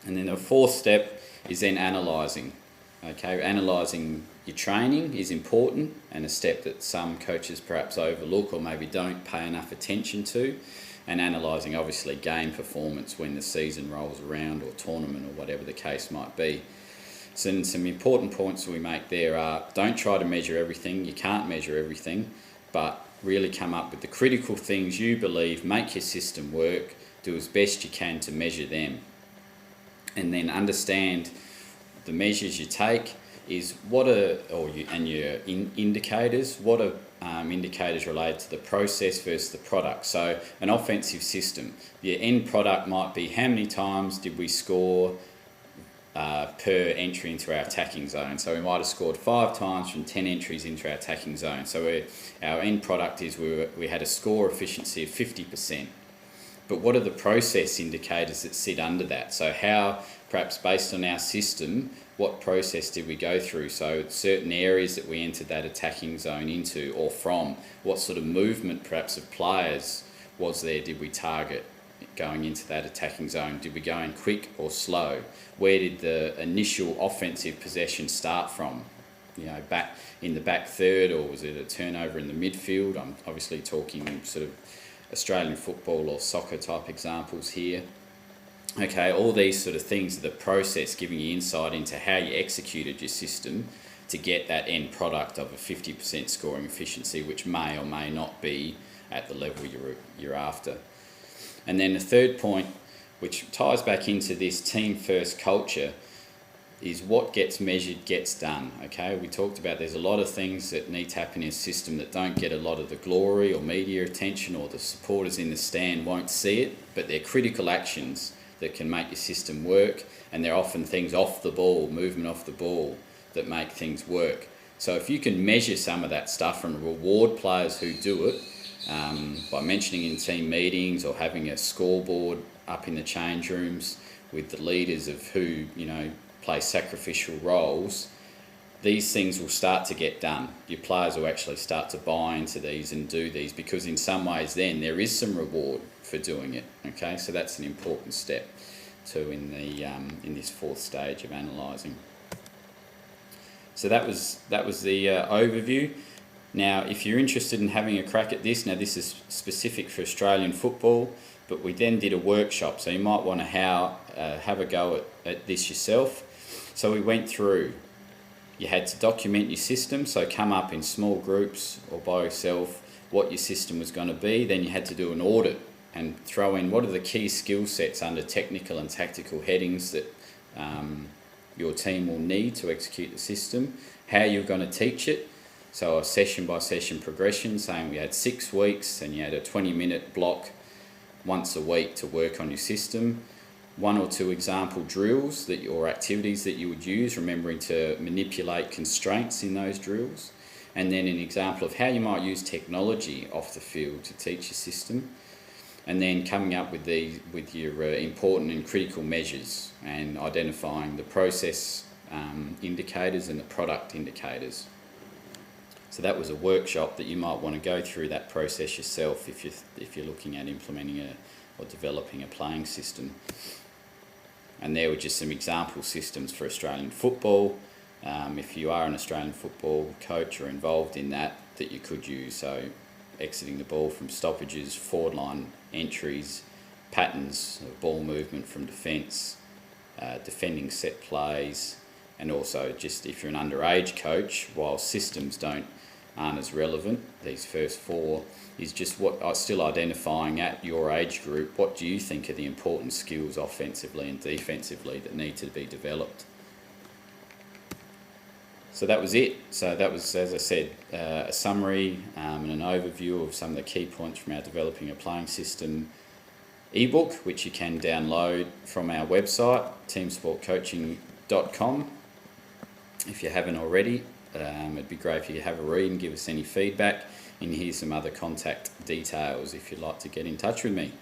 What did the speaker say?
And then the fourth step is then analysing. Okay, analysing your training is important, and a step that some coaches perhaps overlook or maybe don't pay enough attention to. And analysing obviously game performance when the season rolls around, or tournament, or whatever the case might be. So some important points we make there are, don't try to measure everything. You can't measure everything, but really come up with the critical things you believe make your system work. Do as best you can to measure them, and then understand the measures you take is what are, and your indicators. What are indicators related to the process versus the product? So an offensive system, your end product might be how many times did we score per entry into our attacking zone. So we might have scored 5 times from 10 entries into our attacking zone. So our end product is we had a score efficiency of 50%. But what are the process indicators that sit under that? So how, perhaps based on our system, what process did we go through? So certain areas that we entered that attacking zone into or from, what sort of movement perhaps of players was there did we target going into that attacking zone? Did we go in quick or slow? Where did the initial offensive possession start from? You know, back in the back third, or was it a turnover in the midfield? I'm obviously talking sort of Australian football or soccer type examples here. Okay, all these sort of things are the process, giving you insight into how you executed your system to get that end product of a 50% scoring efficiency, which may or may not be at the level you're after. And then the third point, which ties back into this team first culture, is what gets measured gets done. Okay, we talked about there's a lot of things that need to happen in a system that don't get a lot of the glory or media attention, or the supporters in the stand won't see it, but they're critical actions that can make your system work, and they're often things off the ball, movement off the ball, that make things work. So if you can measure some of that stuff and reward players who do it, by mentioning in team meetings or having a scoreboard up in the change rooms with the leaders of who, you know, play sacrificial roles, these things will start to get done. Your players will actually start to buy into these and do these, because in some ways then there is some reward for doing it. Okay, so that's an important step too in this fourth stage of analysing. So that was the overview. Now, if you're interested in having a crack at this, now this is specific for Australian football, but we then did a workshop, so you might want to have a go at this yourself. So we went through, you had to document your system, so come up in small groups or by yourself what your system was going to be. Then you had to do an audit and throw in what are the key skill sets under technical and tactical headings that your team will need to execute the system, how you're going to teach it. So a session by session progression, saying we had 6 weeks and you had a 20-minute block once a week to work on your system. 1 or 2 example drills or activities that you would use, remembering to manipulate constraints in those drills. And then an example of how you might use technology off the field to teach your system. And then coming up with your important and critical measures and identifying the process indicators and the product indicators. So that was a workshop that you might want to go through that process yourself if you're looking at implementing or developing a playing system. And there were just some example systems for Australian football. If you are an Australian football coach or involved in that you could use. So exiting the ball from stoppages, forward line entries, patterns of ball movement from defence, defending set plays, and also just if you're an underage coach, while systems aren't as relevant, these first 4 is just what still identifying at your age group, what do you think are the important skills offensively and defensively that need to be developed. So that was it. So that was, as I said, a summary and an overview of some of the key points from our Developing a Playing System ebook, which you can download from our website, teamsportcoaching.com. If you haven't already, it'd be great if you could have a read and give us any feedback. And here's some other contact details if you'd like to get in touch with me.